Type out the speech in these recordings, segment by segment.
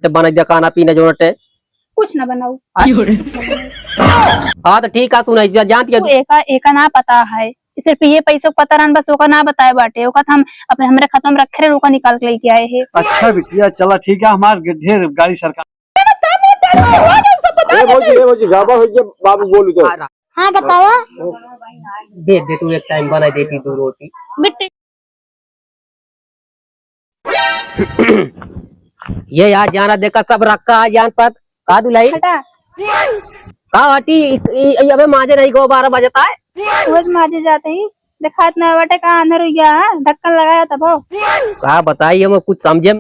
बना दिया खाना पीना जो कुछ ना बनाऊ। हाँ तो ठीक है, तू नहीं जानती है। एका एका ना पता है, सिर्फ ये पैसे पता रहन बस, ओका ना बताए बाटे। ओका हम अपने हमरे खत्म रखे रहे, ओका निकाल के लेके आए हैं। अच्छा बिटिया चला ठीक है, हमारे ढेर गाड़ी सरकार। भौजी गाबा हो गया, बाबू बोलू तो। हाँ बतावा। दे दे तू, एक टाइम बना देती तू रोटी। बिट्टी ये यार जाना देखा सब रखा है जान पर का दुलाई हटा का हटी अबे माजे नहीं को 12 बजता है। रोज माजे जाते ही दिखात ना बाटे, कहाँ अंदर हो गया ढक्कन लगाया तब हो। का बताइए, हम कुछ समझे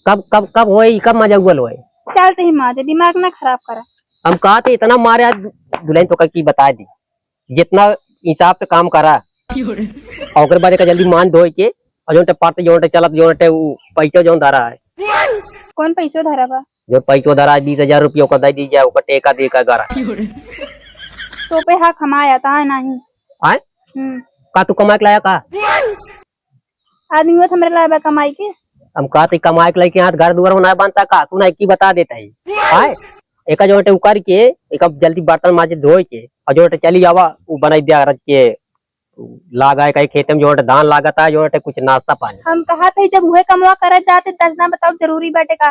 कब कब कब होए, कब मजा हुआ होए। चलते ही माजे, दिमाग ना खराब करा। हम कहा थे इतना मारे आज दुल्हन तो की बता दी, जितना हिसाब से काम करा और बाद जल्दी मान धोए के और जो पार्टी जो चलत जो पैसा जो धरा है। कौन पैसो धरा बा? जो पैसो धरा है 20,000 रुपया का दे दीजिए, उसका टेका देकर गरा तो पे हाँ कमाया था नहीं आए का तू कमा के लाया का आदमी वो हमरे लाया कमाई के। हम कहा थे कमाए के लेके हाथ घर दुआर बनाए बनता का तू ना की बता देता है। आए एक जो उकार के एक जल्दी बर्तन माजे धोए के और जो चली जावा वो बनाई दिया रख के लागा कहीं खेत में जो धान लागता है जो कुछ नाश्ता पानी। हम कहा थे जब वह कमवा करे जाते 10 ना बताओ जरूरी बाटे का।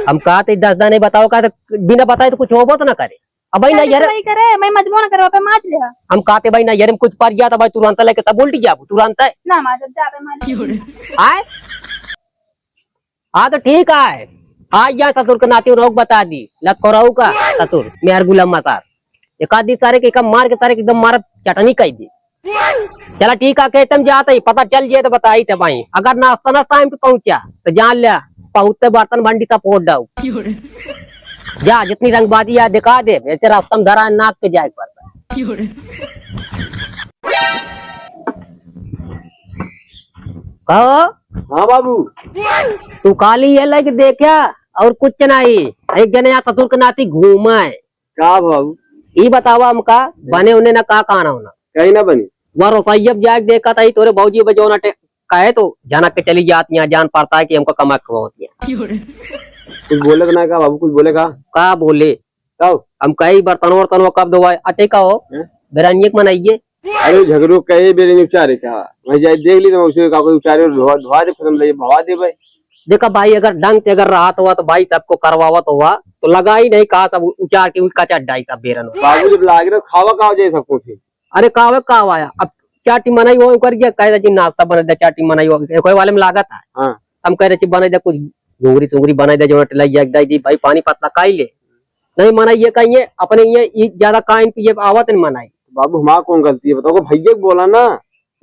हम कहा थे 10 नहीं बताओ का, तो बिना बताए तो कुछ होबो तो ना करे। अब भाई ना यार करे मैं मजबूर ना करे पे माच ले। हम कहते भाई ना यार कुछ पड़ गया तो भाई तुरंत लेके तब उल्टी जाबू तुरंत है ना माच जाबे मैं आए। हाँ तो ठीक है, आज या ससुर के नाती रोग बता दी लत को रहू का ससुर मेहर गुलाम मसार एक आदि सारे के एकदम मार के सारे एकदम मार चटनी कही दी। चला ठीक है, कहते हम जाते ही पता चल जाए तो बताई थे भाई। अगर नाश्ता ना टाइम पे पहुंचा तो जान लिया पहुंचते बर्तन बंडी का फोड़ डाऊ जा, जितनी रंगबाजी है दिखा दे, ऐसे रास्ता में धरा नाक पे जाए पड़ता है। कहो हाँ बाबू तू काली ये लग देखा और कुछ नहीं, एक जने यहाँ ससुर के नाती घूमा है का बाबू ये बतावा हमका बने उन्हें ना का खाना होना कहीं ना बनी वह रसोईया जाके देखा था तोरे भौजी बजौना कहे तो जाना के चली जाती है, जान पड़ता है कि हमको कमा होती है। कुछ बोले तो ना का बाबू, कुछ बोले का बोले कहो हम कई बर्तन वर्तन कब दो अच्छे कहो बिरानियक मनाइए। अरे झगड़ो कहे बेरे नहीं उचारे क्या मैं जाए देख ली तो उसे का कोई उचारे धोआ दे खत्म ले भवा दे भाई। देखा भाई अगर ढंग से अगर राहत हुआ तो भाई सबको करवावत हुआ तो लगा ही नहीं कहा सब उचार के उसका चड्डाई सब बेरन बाबू जब लाग रहा खावा का जाए सब कुछ। अरे कावे काव आया अब चाटी मनाई हो कर गया कह रहे नाश्ता बना दे चाटी मनाई हो कोई वाले में लागत है। हाँ हम कह रहे बना दे कुछ घुंगरी सुंगरी बना दे जो दी भाई पानी पतला काई ले नहीं मनाइए कहिए अपने ये ज्यादा काइन पिए आवत नहीं मनाई। बाबू हमारा कौन गलती है बताओ, भैया बोला ना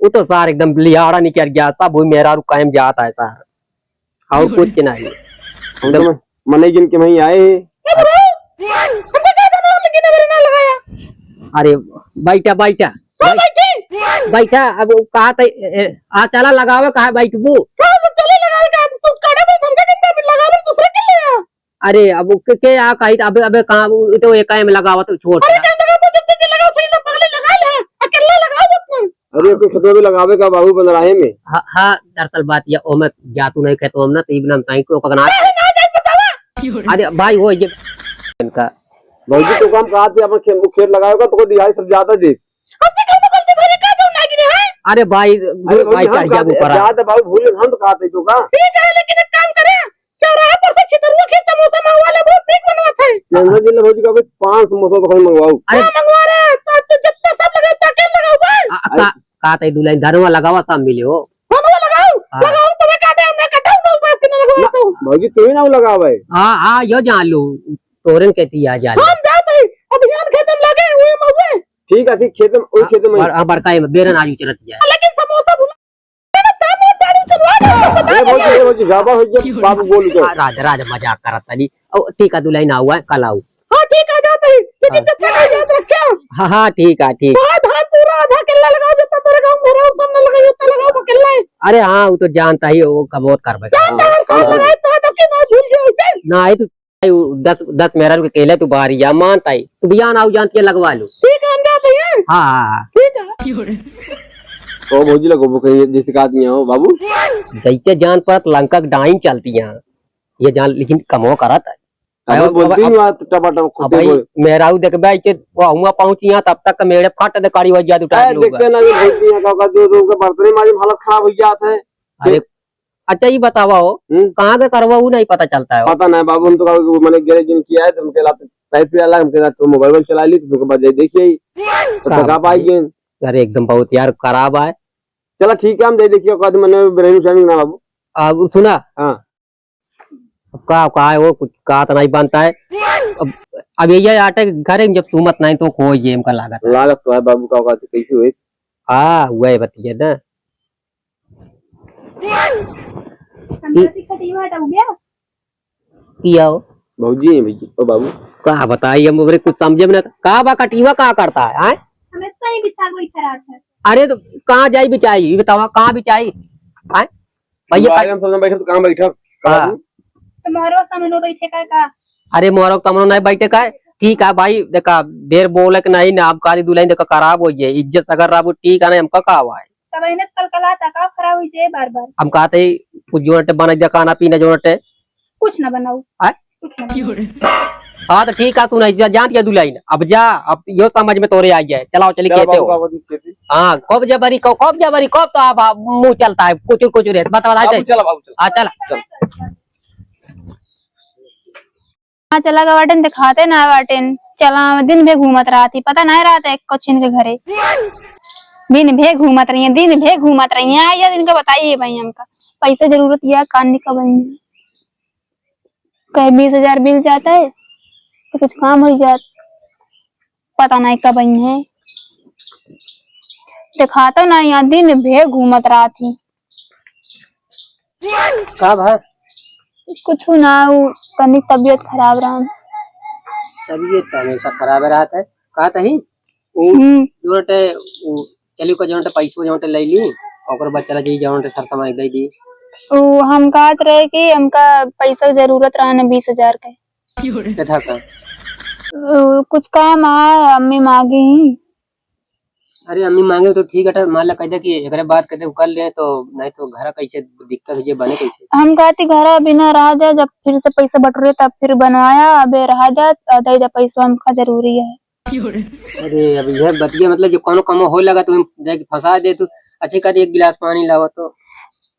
वो तो सार एकदम लिहाड़ा निकल गया सब मेरा कायम जाता है सार और कुछ नहीं मने जिनके वहीं आए। अरे बैठा बैठा बैठा अब कहा था चला लगावे कहा बैठबू। अरे अब के आ कही अबे अबे कहा तो एक में लगावा तो छोड़ अरे कुछ खतरे भी लगावे का बाबू बन रहे में। हाँ दरअसल बात ये ओ मैं जातू नहीं कहता हम ना तो इबन ताई को कगना। अरे भाई वो ये इनका भौजी तो काम कहा थी अपन खेत लगाएगा तो दिहाई सब ज्यादा दे। अरे भाई भाई चाहिए ऊपर ज्यादा बाबू भूल हम तो कहा थे तो का ठीक है, लेकिन एक काम करे चौराहा पर से छितरुआ खेत समोसा मंगवा ले, बहुत ठीक बनवा थे। नंदा जिला भौजी का 5 समोसा तो मंगवाओ। अरे मंगवा रहे तो जितना सब लगा ताके लगाओ भाई का तई दुल्हन धरवा लगावा सब मिले हो बनवा लगाओ तो मैं काटे हमने कटाऊ तो बात नहीं लगवा तो भौजी तू ही ना लगावे। हां यो जान लो तोरन कहती आ जा हम जाते अभियान खेत में लगे हुए मौके। ठीक है ठीक खेत में ओई खेत में बड़का बेरन आजू चलत जाए लेकिन समोसा भूला ना तामो ताड़ी चलवा। अरे भौजी गाबा हो गया बाबू बोल तो राजा राजा मजाक करत तनी ओ ठीक है दुल्हन हुआ कल आऊ। हां ठीक है जाते लेकिन जब तक याद रखियो। हां ठीक है ठीक धान पूरा आधा किल्ला लगाओ जितना तेरे गांव मेरा सामने लगाओ उतना लगाओ किल्ला। अरे हाँ वो तो जानता ही वो कबोत करबे ना है तू 10 मेरन के केले तू बाहर या मानता ही तू बियान आऊ जानती है लगवा लो। ठीक है अंडा भैया। हाँ ठीक है तो भौजी लगो कहीं जैसे का आदमी हो बाबू जैसे जान पर लंका डाइन चलती है ये जान लेकिन कमो करत है अब बोलती नहीं बात टमाटर अब खुद भाई बोल मेराऊ देख भाई के वो हुआ पहुंची यहाँ तब तक मेरे फट दे कड़ी वजह उठा ए देखते ना ये बोलती है का जो जो के बर्तन माजी हालत खराब हो जाता है। अरे अच्छा ये बतावा हो कहाँ के करवा वो नहीं पता चलता है पता नहीं बाबू, हम तो मैंने गैरेज में किया है तो हमके लाते पाइप पे अलग हमके तो मोबाइल चला ली तो बाद देखिए तो लगा पाएंगे। अरे एकदम बहुत यार खराब है। चलो ठीक है हम दे देखिए कद मैंने ब्रेन शाइनिंग ना बाबू। अब सुना हां अब का है वो कुछ का तो नहीं बनता है। अब ये आटे घर जब सुमत नहीं तो खो ये का लागत तो है बाबू का कैसे हुए। हाँ हुआ है बतिया ना किया हो भौजी है भैया ओ बाबू का बताइए हम कुछ समझे में का बा कटीवा का करता है हमेशा ही बिछा कोई खराब है। अरे तो कहाँ जाई बिचाई ये बतावा कहाँ बिचाई भैया हम समझ बैठे तो कहां बैठा हाँ। तो मोहरो सामने बैठे का अरे मोरो तमनो नहीं बैठे का है। ठीक है भाई देखा देर बोले कि नहीं ना आप काली दुल्हन देखा खराब हो जाए इज्जत अगर रहा ठीक है ना हमका का हुआ है तब इन्हें कल का खराब हुई जाए बार बार हम कहते कुछ जोनटे बना दिया खाना पीना जोनटे कुछ ना बनाऊ कुछ ना बनाऊ। हाँ तो ठीक है तू नहीं जान दिया दुल्हन अब जा अब यो समझ में तोरे आ जाए चलाओ चली कहते हो हाँ कब जबरी कब तो आप मुंह चलता है कुछ रहता बता चला बाबू चल हाँ चला गया वाटेन दिखाते ना वाटेन चला दिन भे घूमत रहा थी पता नहीं रहा था कोचिन के घरे दिन भे घूमत रही है दिन भे घूमत रही है या दिन का बताइए भाई हमका पैसे जरूरत या कान का बनी कहीं 20,000 मिल जाता है तो कुछ काम हो जात पता नहीं कब बनी है दिखाता ना यहाँ दिन भे घूमत रहा थी कब है कुछ ना कनी तबीयत खराब रहा तबीयत हमेशा खराब रहता है कहा था ही जोनटे चली को जोनटे पैसो जोनटे ले ली और बाद चला जी जोनटे सर समय दे दी हम कहते रहे कि हमका पैसा की जरूरत रहा ना 20,000 का कुछ काम है अम्मी मांगी अरे अम्मी मांगे तो ठीक है मान ला कहते कि एक बात कहते कर ले तो नहीं तो घर कैसे दिक्कत है बने कैसे हम कहते घर बिना रहा जाए जब फिर से पैसा बटोरे तब फिर बनवाया अबे रहा जाए दे पैसा हमका जरूरी है। अरे अब यह बतिया मतलब जो कोनो कमो हो लगा तो जाके फंसा दे तू अच्छे कर एक गिलास पानी लावा तो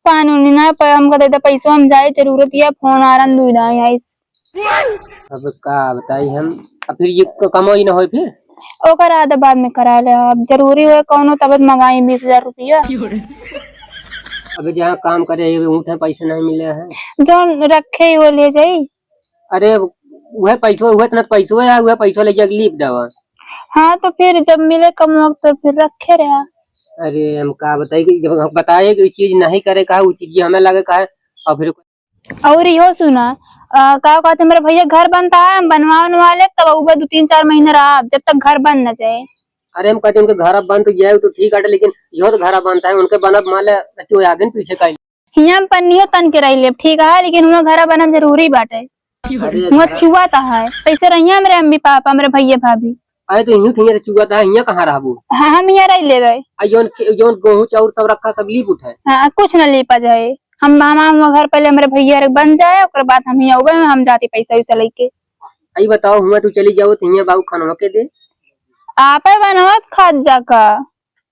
पानी उनी ना पर हमका दे पैसा हम जाए जरूरत है फोन आ रहा दूध आए अब का बताई हम अब फिर ये कमो ही ना हो फिर ओकर आधा बाद में करा ले अब जरूरी हो कोनो तब मंगाई 20,000 रुपया अबे जहाँ काम करे ऊँटे पैसे नहीं मिले हैं जो रखे वो ले जाई अरे वह पैसो हुआ इतना पैसो है वह पैसो ले जाके लीप दवा हाँ तो फिर जब मिले कम वक्त तो फिर रखे रहा। अरे हम का बताइए कि जब बताए कि चीज नहीं करे का वो चीज हमें लगे का और फिर और यो सुना का कहते मेरे भैया घर बनता है हम बनवा ले तब वो 2-3-4 महीने रहा जब तक घर बन न जाए। अरे हम कहते उनके घर बन तो जाए तो ठीक है लेकिन यो तो घर बनता है उनके बनब मान ले तो आगे पीछे का हियां पन्नियो तन के रही ले ठीक है लेकिन हुआ घर बनब जरूरी बाटे हुआ चुआ ता है कैसे रहिया मेरे अम्मी पापा मेरे भैया भाभी अरे तो यूं थिंगे चुआ था हियां कहां रहबू हाँ हम यहाँ रह लेवे जोन जोन गेहूं चाउर सब रखा सब लीप उठे हाँ कुछ न लीपा जाए हम मामा घर पहले मेरे भैया बन जाए और बाद हम यहाँ उबे हम जाती पैसा वैसा लेके आई बताओ हुआ तू चली जाओ तो हियां बाबू खाना के दे आप बनवत खाद जाका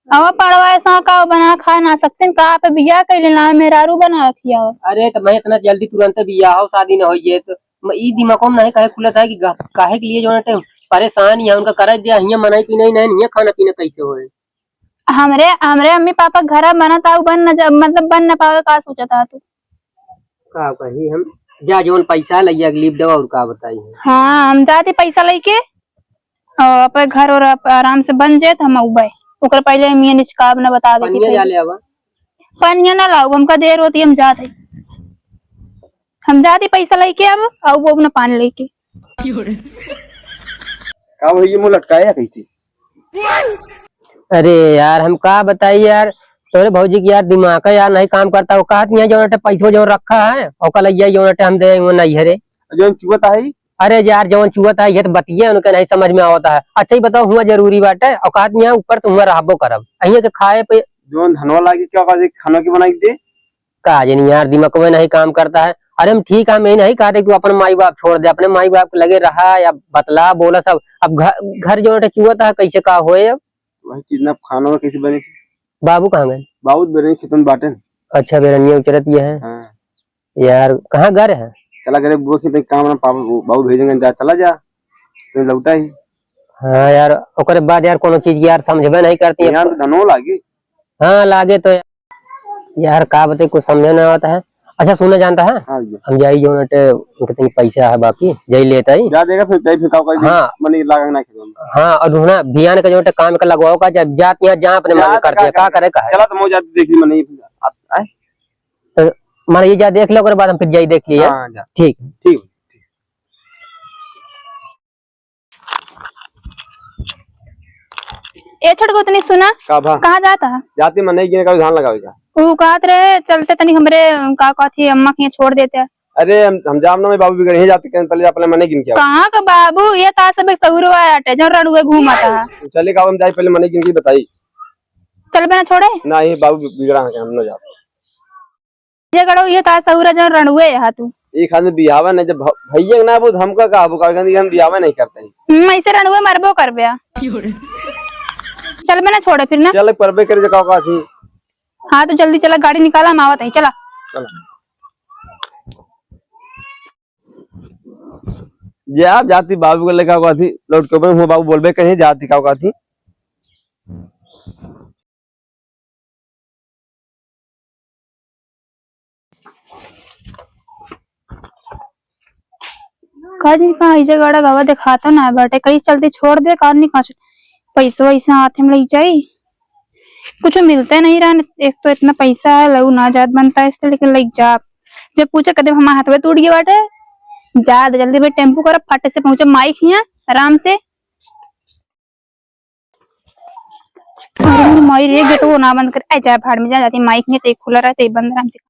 अब पड़वा ऐसा का बना खा ना सकते का पे बिया कैले ना मेहरारू बना खिया। अरे तो मैं इतना जल्दी तुरंत बिया हो शादी न होइए तो ई दिमाग में नहीं काहे खुलत है कि काहे के लिए जो परेशान या उनका कर दिया हियां मनाई पी नहीं खाना पीना कैसे होए हमरे हमरे अम्मी पापा घर बनता बन न मतलब बन न पावे का सोचा था तू का कही हम जा जोन पैसा लइया लीप दवा और का बताई हाँ हम जाते पैसा लेके और अपन घर और आराम से बन जाए तो हम उबे ओकर पहले मियां निचकाब न बता दे पनिया जा ले आवा पनिया ना लाओ हमका देर होती हम जाते पैसा लेके अब और वो अपना पानी लेके का भैया मुंह लटकाया कैसे। अरे यार हम का बताइए यार तोरे भौजी की यार दिमाग है यार नहीं काम करता वो कहत नहीं जो पैसो जो रखा है और कल जो हम दे वो नहीं हरे जो चुवत है अरे यार जवन चुवत है ये तो बतिया उनके नहीं समझ में आता है। अच्छा ही बताओ हुआ जरूरी बात है और कहत नहीं ऊपर तुम रहबो करब अहिया के खाए पे जो धनवा लागी क्या खाना की बनाई दे का जनी यार दिमाग में नहीं काम करता है अरे हम ठीक है, मैं नहीं कहा था कि तू अपने माई बाप छोड़ दे, अपने माई बाप के लगे रहा या बतला बोला सब। अब घर जो चुआ था कैसे का होए अब? वही चीज ना खाना में कैसे बने। बाबू कहाँ गए? बाबू बने खेतन बाटे। अच्छा बेरनिया उचरत ये है। हाँ। यार कहाँ घर है? चला करे बुआ खेत काम ना पापा बाबू भेजेंगे, जा चला जा तो लौटा ही। हाँ यार ओकरे बाद यार कोनो चीज यार समझबे नहीं करती है। यार धनो लागी। हाँ लागे तो यार का बते कुछ समझे नहीं आता है। अच्छा सुने जानता है, हाँ जी। हम जाई जो नटे कितनी पैसा है बाकी जई लेता ही जा देगा फिर तय फिर का हाँ मनी लागा ना खेत में। हाँ और ढूंढना भियान का जो काम का लगवाओ का, जब जात यहाँ जहाँ अपने मन करते हैं का करे का है। चला तो मौज आती देख ली मनी आए तो मारे ये जा देख लो, ओकरे बाद हम फिर जाई देख लिए। हाँ जा ठीक ठीक। ए छोट को तनी सुना, का भा कहाँ जाता है? जाती मन नहीं गिने का ध्यान लगावेगा। वो कहत रहे चलते तनी हमरे का कहती अम्मा के यहाँ छोड़ देते हैं। अरे हम जाम ना में बाबू बिगड़ ही जाते कहीं पहले अपने मने गिन के आओ। कहाँ का बाबू, ये ता सब एक सहुरवा आटे जन रणुए घूमता है। चले का हम जाए पहले मने गिन के बताई। चल बिना छोड़े ना ये बाबू बिगड़ा है हम ना जा। ये गड़ो ये ता सहुरा जन रणुए है तू। एक आदमी बियावा नहीं, जब भैया ना वो हमका का हम बियावा नहीं करते हैं। ऐसे रणुए मरबो कर बया। चल बिना छोड़े फिर ना। चल परबे करे जका का थी। हाँ तो जल्दी चला, गाड़ी निकाला हम आवत है, चला। ये आप जाती बाबू को लेकर का थी लौट के ऊपर बाबू बोलबे कहीं जाती का थी। काजी कहाँ इजे गाड़ा गवा दिखाता ना बेटे, कहीं चलते छोड़ दे कार नहीं कहाँ पैसा वैसा हाथ में लग जाये, कुछ मिलते नहीं रहा। एक तो इतना पैसा है लहू ना जात बनता है इसलिए, लेकिन लग जा जब पूछे कदम हमारे हाथ में टूट गया बाटे। जा जल्दी भाई टेम्पू करो, फटे से पहुंचे माइक यहाँ आराम से। माइक ये गेट वो ना बंद कर जा भाड़ में जा जाती माइक नहीं तो खुला रहता बंद आराम से।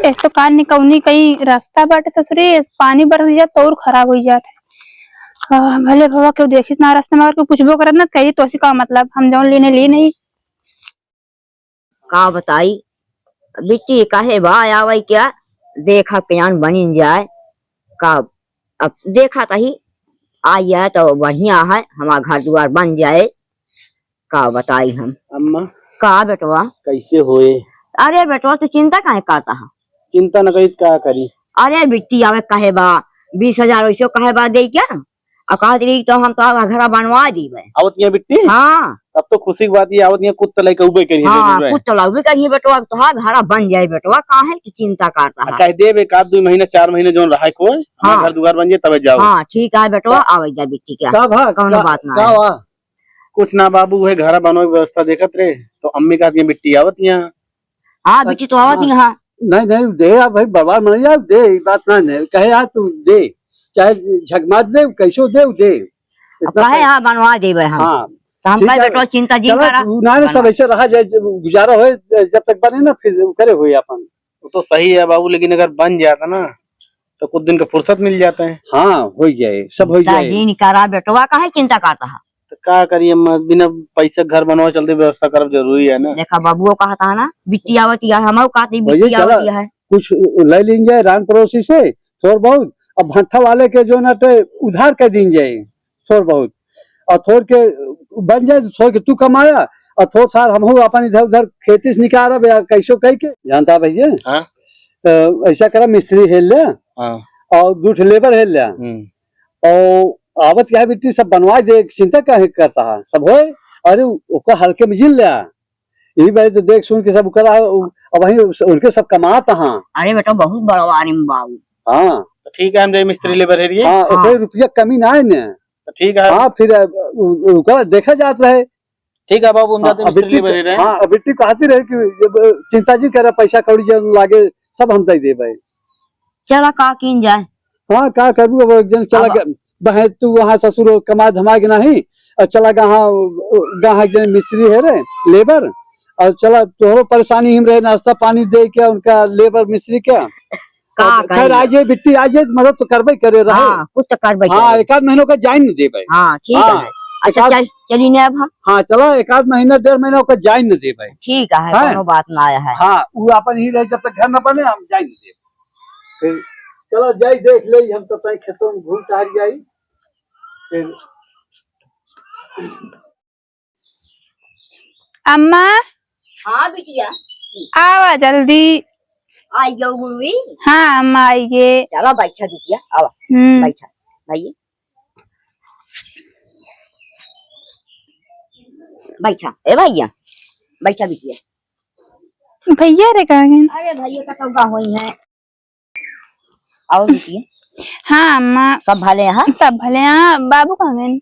एक तो कार निकलनी कहीं रास्ता बाटे ससुरी, पानी बरस जात तो और खराब हो जाता है। भले भवा क्यों देखिस ना रास्ते में, अगर कुछ भी करत ना कही तो का मतलब हम जौन लेने ली नहीं। का बताई बिट्टी काहे बा आवई क्या देखा प्यान बनी जाए का। अब देखा तही आई है तो बढ़िया है, हमारा घर द्वार बन जाए। का बताई हम। अम्मा का बेटवा कैसे होए? अरे बेटवा तो चिंता काहे करता है? चिंता न करी क्या करी। अरे बिट्टी आवे कहे बा 20,000 वैसे कहे बा दे क्या, और कहा रही तो हम तो घर बनवा दीबे। आवत यहाँ बिट्टी? हाँ तब तो खुशी की बात ये आवत यहाँ कुत्ता लेके उबे करी। हाँ कुछ तो लगे करिए बेटवा, तो घर बन जाए बेटवा, काहे की चिंता करता है। कह दे एक आध 2 महीने 4 महीने जो रहा को हाँ। घर दुआर बन जाए तब जाओ। हाँ ठीक है बेटवा आवे जा बिट्टी क्या कौन बात ना है। कुछ ना बाबू है घर बनवा की व्यवस्था देखत रहे तो अम्मी का बिट्टी आवत यहाँ। हाँ बिट्टी तो आवत यहाँ। नहीं नहीं दे आप भाई बर्बाद मत जा दे, बात ना नहीं कहे यार तू दे, चाहे झकमात दे कैसो दे दे कहे यहाँ बनवा देवे हम। हाँ तो हम कहे बेटवा चिंता जी करा ना सब ऐसे रहा जाए गुजारा हो जब तक बने ना फिर करे हुए अपन। वो तो सही है बाबू, लेकिन अगर बन जाता ना तो कुछ दिन का फुर्सत मिल जाता है। हाँ हो जाए सब हो जाए। जी नहीं करा बेटवा, काहे चिंता करता है। तो क्या करिए बिना पैसे घर बनवा चलते व्यवस्था करब जरूरी है ना। देखा बाबुओ कहता है ना बिट्टी आवती है, हम कहते बिट्टी आवती है। कुछ ले लेंगे रान पड़ोसी से थोड़ बहुत, अब भट्ठा वाले के जो ना उधार कर देंगे थोड़ बहुत, और थोड़ के बन जाए थोड़ के तू कमाया और थोड़ साल हम अपन इधर उधर खेती से निकाल रहा कैसो कह के जानता भैया। हाँ? तो ऐसा करा मिस्त्री हेल ले। हाँ। और 2 लेबर हेल ले और आवत क्या बिट्टी सब बनवा दे, चिंता काहे करता है सब होए। अरे ओका हल्के में जिल लिया यही बात तो देख सुन के सब करा और वही उनके सब कमाता। हाँ अरे बेटा बहुत बड़ा वारी बाबू। हाँ तो ठीक है हम जाए मिस्त्री लेबर है। हाँ कोई रुपया कमी ना है ना। तो ठीक है। हाँ फिर देखा जाता है। ठीक है बाबू हम जाते मिस्त्री लेबर है। हाँ बिट्टी कहती रहे कि चिंता जी करे पैसा कौड़ी जब लागे सब हम दे दे भाई। चला का किन जाए। हाँ क्या करूँ अब एक दिन चला बहन तू वहाँ ससुर कमा धमा के नहीं और चला गहाँ मिस्त्री है रे लेबर और चला तोहरो परेशानी हिम रहे नाश्ता पानी दे के उनका लेबर मिस्त्री क्या का खैर करी? आज ये बिट्टी आज ये मदद तो करबे करे रहे। हाँ कुछ तो कर बैठे। हाँ एक आध महीनों का जाइन न देबे। हाँ ठीक हाँ, है। अच्छा एक आध- चल चली नहीं अब हम। हाँ चलो एक आध महीना 1.5 महीना का जाइन न देबे। ठीक है हाँ। कोनो बात ना आया है। हाँ वो अपन ही रहे जब तक घर न बने हम जाइन न देबे। फिर चलो जाई देख ले हम तब तक खेतों में घूम टहल जाई। फिर अम्मा हाँ बिटिया आवा जल्दी। आई जाओ गुरुई। हाँ अम्मा आइए। चलो बैठा बिटिया आवा हम्म। बैठा भाई बैठा ए भैया बैठा बिटिया। भैया रे कहें। अरे भैया का कब हुई है। आओ बिटिया हाँ अम्मा सब भले हैं। सब भले हैं। बाबू कहें।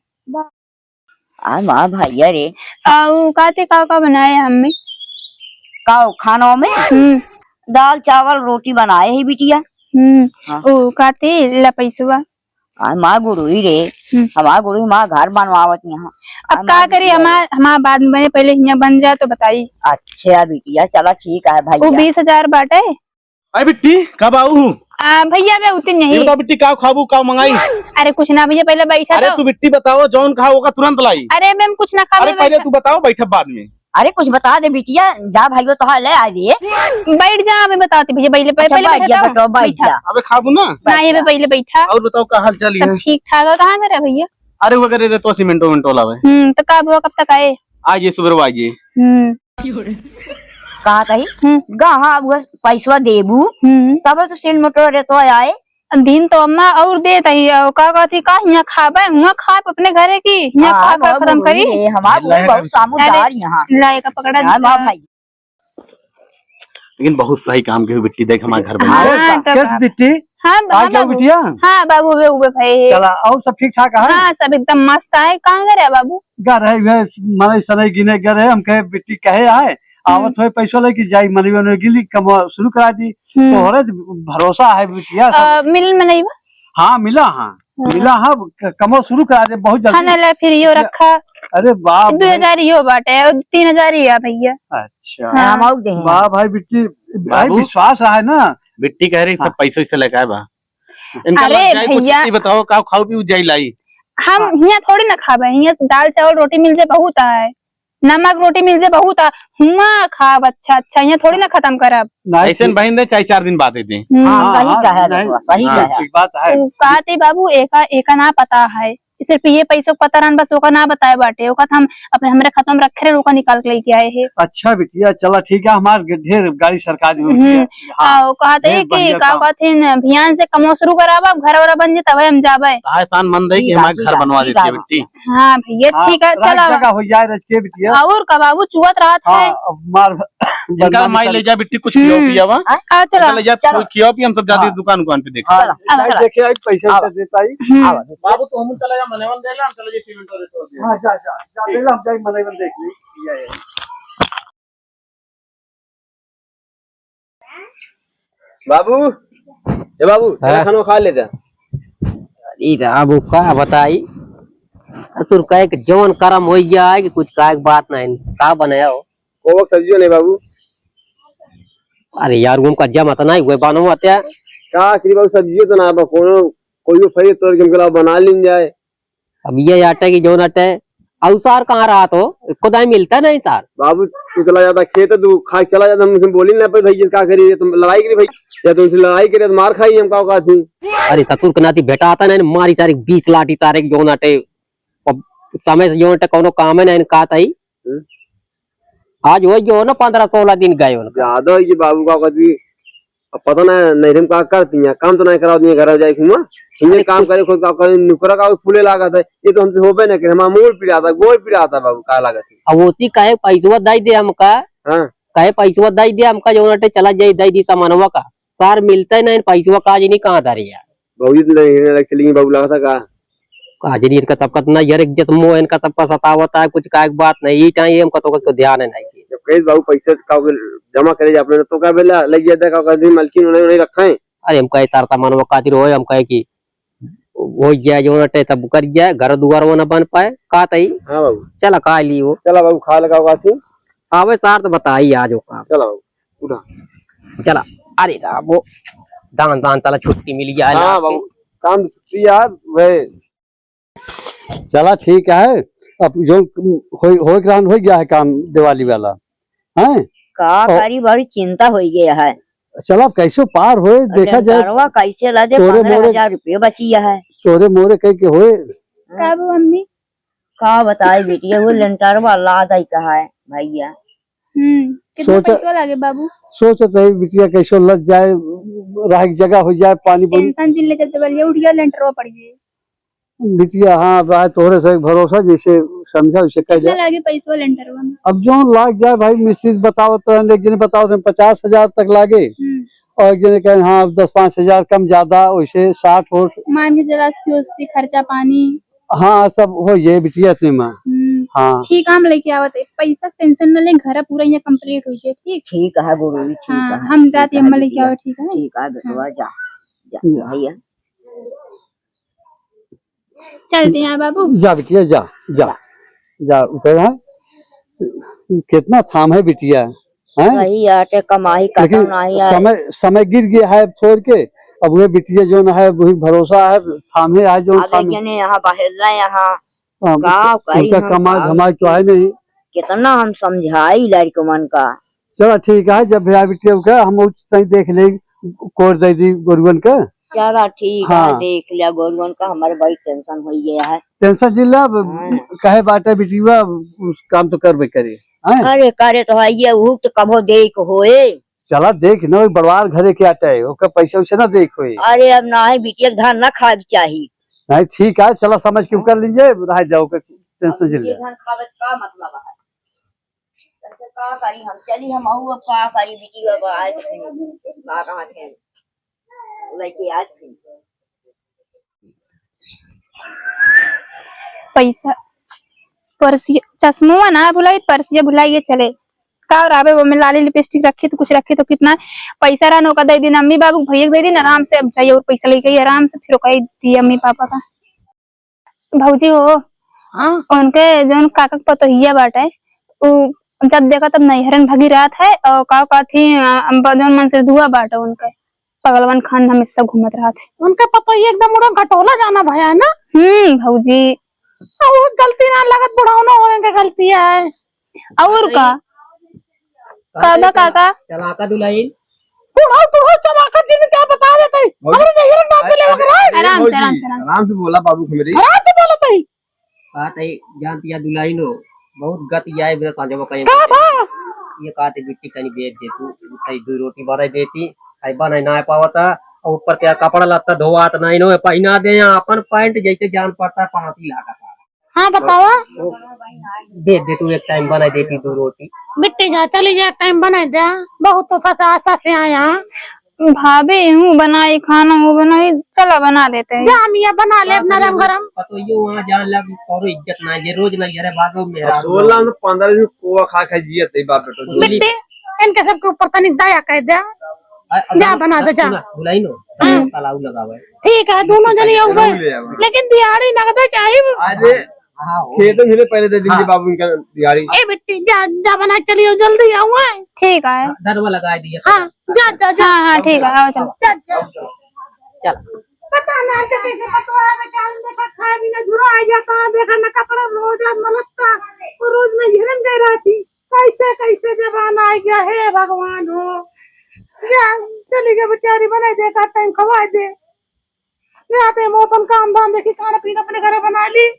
आ माँ भैया रे काते का बनाए हमें। का खानों में दाल चावल रोटी बनाए ही बिटिया। हाँ। ओ काते लपैसवा। आ माँ गुरुई रे हमारा गुरुई माँ घर बनवावत यहाँ। अब का करे हमारा बाद में पहले यहाँ बन जाए तो बताइए। अच्छा बिटिया चलो ठीक है वो भैया। 20,000 बाटे। अरे बिट्टी कब आऊ? भैया मैं उतनी ये नहीं। बता बिट्टी का खाबू का मंगाई? अरे कुछ ना भैया पहले बैठा अरे तो। तू बिट्टी बताओ जौन खा होगा तुरंत लाई। अरे मैम कुछ ना खा अरे पहले तू बताओ बैठे बाद में। अरे कुछ बता दे बिटिया जा भाइयों तो ले आ दिए। बैठ जा मैं बताती भैया पहले अच्छा, पहले बैठ जा, बैठा बैठ जा। अबे खाबू ना। ना ये पहले बैठा। और बताओ का हाल चाल है? सब ठीक ठाक है। कहाँ करे भैया। अरे वगैरह रे तो सीमेंटो मिंटो लावे। तो कब हुआ कब तक आए। आज ये सुबह आइए। कहा कही गहा पैसा देबू तब तो सिल मोटर रे तो आए। दिन तो अम्मा और दे तही का कहती का यहाँ खाबे हुआ खाप अपने घरे की यहाँ खा कर खत्म करी। हमारा बहुत सामुदार यहाँ लाए का पकड़ा माँ भाई। लेकिन बहुत सही काम की बिट्टी देख हमारे घर बना। हाँ तो कैस बिट्टी हाँ आ जाओ बाबू। बिटिया। हाँ बाबू वे उबे भाई। चला और सब ठीक ठाक है। हाँ सब एकदम मस्त है। कहाँ करे है बाबू। घर है वे माने सने गिने घर है हम कहे बिट्टी कहे आए आवत हुए पैसा लेके जाई मनी ने गिली कम शुरू करा दी तो होरे भरोसा है बिटिया सब। मिल में नहीं बा। हाँ मिला हाँ मिला हाँ कमो शुरू करा दे बहुत हाँ जल्दी। ना फिर यो रखा अरे वाह 2,000 यो बाटे और 3,000 ही है भैया। अच्छा हाँ। हम आउ दे वाह भाई बिट्टी भाई बाबू। विश्वास है ना। बिट्टी कह रही सब पैसे से लेकर आए बा। इनका अरे लग जाए कुछ भैया। नहीं बताओ का खाओ पी जाई लाई। हम यहाँ थोड़ी ना खाबे। यहाँ दाल चावल रोटी मिल जाए बहुत है। नमक रोटी मिल जाए बहुत है। हुआ खाब अच्छा अच्छा यहाँ थोड़ी ना खत्म करब। ऐसे बहन दे 4 दिन बाद देते। हाँ सही कहा नहीं, सही हाँ। कहा। एक बात है कहते बाबू एका ना पता है। सिर्फ ये पैसों का पता रहन बस ओका ना बताए बाटे। ओका हम अपने हमरे खाता में रखे रहे ओका निकाल के लेके आए हैं। अच्छा बिटिया चला ठीक है हमारे ढेर गाड़ी सरकारी में होती है। हाँ, कहते ढेर कि बढ़िया का काम। कहथिन अभियान से कमो शुरू कराबा घर वाला बन जाए तब हम जाबे। एहसान मंद है कि ठीक है, हमारे ठीक घर है, बनवा ठीक देती है है। बिट्टी। हाँ भैया हाँ, ठीक है रात चला। जगह हो जाए रच के बिटिया। और का बाबू चुवत रात है। हाँ मार इनका माई ले जा बिट्टी कुछ खियो पिया वा। चला ले जा खियो पी हम सब जाते दुकान पे देख। हाँ, चलो, जाए चलो। देखे आई पैसा देता ही। बाबू तो हम चला जा मनेवन दे ला हम चले जे सीमेंट और तो हाँ जा जा जा दे हम जाए मनेवन देख ली ये बाबू ए बाबू हाँ? खाना खा लेता। अब का बताई तुर कहे कि जवन करम हो जाए कि कुछ का बात नहीं का बनाया हो। को सब्जी नहीं बाबू अरे यार उनका जमा तो नहीं हुए बानो आते का करी बाबू सब्जी तो ना बा कोनो कोई फरी तोड़ के हमको बना लीन जाए। अब ये आटे की जौन आटे अवसार कहाँ रहा तो खुदा मिलता नहीं सार। बाबू तू चला जाता खेत तू खा चला जाता हम बोली ना पे भैया क्या करी तुम लड़ाई करी भाई या तुमसे लड़ाई करे तो मार खाई हम का थी। अरे सतुर के नाती बेटा आता नहीं मारी तारीख 20 लाठी तारीख जौन आटे समय से जौन आटे कोनो काम है नहीं का ताई आज वही जो ना 15-16 दिन गए उनका। ज्यादा ये बाबू का कहती अब पता ना नहीं हम का करती हैं काम तो नहीं करा दी घर जाए घूमा इन्हें काम करे खुद का नुकरा का फूले लागत है ये तो हमसे होबे ना कि हमारा मोड़ पिड़ा था गोड़ पिड़ा था बाबू का लागत है। अब होती कहे पैसवा दई दे हमका हाँ कहे पैसवा दई दे हमका जौन आटे चला जाए दई दी सामानवा का सार मिलता ही नहीं पैसवा काज नहीं कहाँ धरे यार बहुत चली बाबू लगा था का काजनी इनका सबका ना यार एक जैसे मोह इनका सबका सतावता है कुछ का एक बात नहीं ये टाइम हमका तो ध्यान है नहीं। जब कहीं बाबू पैसे का जमा करे अपने तो का बेला लग जाता का कहीं मलकिन उन्हें रखा है। अरे हम कहे तार सामान वो खातिर हो हम कहे कि वो जाए जो नटे तब कर जाए घर दुआर वो न बन पाए का तई। हाँ बाबू चला खा ली वो चला बाबू खा लगा थी आवे सार तो बताई आज वो काम चला बाबू उठा चला। अरे राम वो दान दान चला छुट्टी मिल गया हाँ बाबू काम छुट्टी यार वह चला ठीक है। अब जो हो गया है काम दिवाली वाला है। का करी बड़ी चिंता हो गया है। चलो अब कैसे पार होए देखा जाए। डरवा कैसे ला दे, तोरे 15,000 रुपये बचिया है। तोरे मोरे कह के होए। का वो अम्मी? का बताए बेटिया, वो लेंटरवा ला दई कहा है भैया। कितना सोचा- पैसा लगे बाबू? सोचत है बिटिया कैसे लग जाए, रह की जगह हो जाए, पानी पूरी टेंशन जिले चलते बलिए उठ गया लेंटर पड़ गए। बिटिया। हाँ भाई तोरे से भरोसा जैसे समझा वैसे कह कितना जाए। लगे पैसा लेंटर में? अब जो लाग जाए भाई मिस्त्री बताओ तो एक जने बताओ तो 50,000 तक लागे और एक जने कहे हाँ 10-5 हजार कम ज्यादा वैसे 60 हो। मान के चला 80 खर्चा पानी। हाँ सब हो ये बिटिया इतने में। हाँ ठीक हम लेके आवत है, पैसा टेंशन न ले, घर पूरा यहाँ कंप्लीट हो जाए। ठीक ठीक है गुरु जी, ठीक हाँ है। हम जाते हम लेके आवत। ठीक है ठीक है बेटवा, जा जा भैया। चलते हैं बाबू। जा बिटिया जा जा जा कह कितना थाम है बिटिया है। सही आटे कमाई का लेकिन नहीं है। समय गिर गया है छोड़ के। अब वो बिटिया जो न है वही भरोसा है थामे है जो अब जने यहाँ बाहर रहे, यहाँ गाँव करी उनका हम कमाई गाँव। धमाई तो है नहीं। कितना हम समझाई लड़को मन का। चलो ठीक है जब भैया बिटिया का हम सही देख ले कोर दे दी गोरुवन का। चला ठीक है, हाँ। देख लिया गोरुवन का, हमारे बड़ी टेंशन हो गया है। टेंशन जिला हाँ। कहे बाटे बिटिया उस काम तो करबे करे हैं। अरे करे तो है ये, वो तो कभो देख होए। चला देख न बड़वार घरे के आटा है ओका पैसा वैसे ना देखो। अरे अब ना है बिटिया धान न खाए चाहिए। नहीं ठीक है चला समझ के कर लीजिए रह जाओ के टेंशन जिला। धान खावे का मतलब है? ऐसे का करी हम, चली हम आहू अब का करी बिटिया अब आए तो का कहां थे लेके आज थी। पैसा पर्सिया चश्मा ना भुलाई, पर्सिया भुलाइए चले का राबे वो में लाली लिपस्टिक रखी तो कुछ रखी तो कितना पैसा रहा नौका दे दिन अम्मी बाबू भैया दे दिन आराम से। अब चाहिए और पैसा लेके आराम से फिर कही दी अम्मी पापा का। भौजी हो हाँ उनके जो काका पतोहिया बाटे जब देखा तब नैहरन भगी रात है और का थी जो मन से धुआ बाटे उनके पगलवन खान हमेशा घूमत रहा थे। उनके पतोहिया एकदम उड़ा घटोला जाना भया ना। भौजी वो गलती ना लगत बुढ़ावना होने की गलती है। और का काबा काका चला का दुलाइन बुढ़ाओ बुढ़ाओ चमाकर जी ने क्या बता देते हमारे नैहर नाम से ले वगैरह आराम से आराम से आराम से बोला बाबू मेरी। रात से बोलत है बात है जानती है दुलाइन हो बहुत गति आए बिना सांझो कहीं का बा ये कहते बिट्टी कहीं बेच दे तू कहीं दो रोटी बनाई देती कहीं बना ना पावता और ऊपर क्या कपड़ा लत्ता धोआत नहीं नो पहना दे अपन पैंट जैसे जान पड़ता है 5 ही लागत। हाँ बतावा दे दे तू एक टाइम बना देती 2 रोटी। मिट्टी जा चली जा टाइम बना दे बहुत तो फसा से आया। भाभी हूँ बनाई खाना वो बनाई चला बना देते हैं। जा मियां बना ले नरम गरम। तो यो वहां जान लग करो इज्जत ना ये रोज नहीं अरे बाबू मेरा 16 में 15 दिन कोवा खा खा जिया ते बाप बेटो। मिट्टी इनके सबके ऊपर तनिक दया कर दे। जा बना दे जा बुलाई नो तालाब लगावे ठीक है दोनों जनी हो गए लेकिन दिहाड़ी नगद चाहिए। अरे खेत में पहले दे दीजिए बाबू इनका दिहाड़ी। ए मिट्टी जा जा बना चलियो जल्दी आऊंगा। ठीक है दरवा लगा दिया। हाँ जा जा जा हाँ ठीक है आओ चलो। जा जा चल पता ना कैसे पता है बेचारा देखा खाए बिना जुरा आ जाता देखा ना कपड़ा रोज मलता और रोज में हिरन गई रहती कैसे कैसे जमाना आ गया है भगवान हो। जा चली गई बेचारी बना दे का टाइम खवा दे। यहाँ पे मौसम का अंदाज देखी खाना पीना अपने घर बना ली।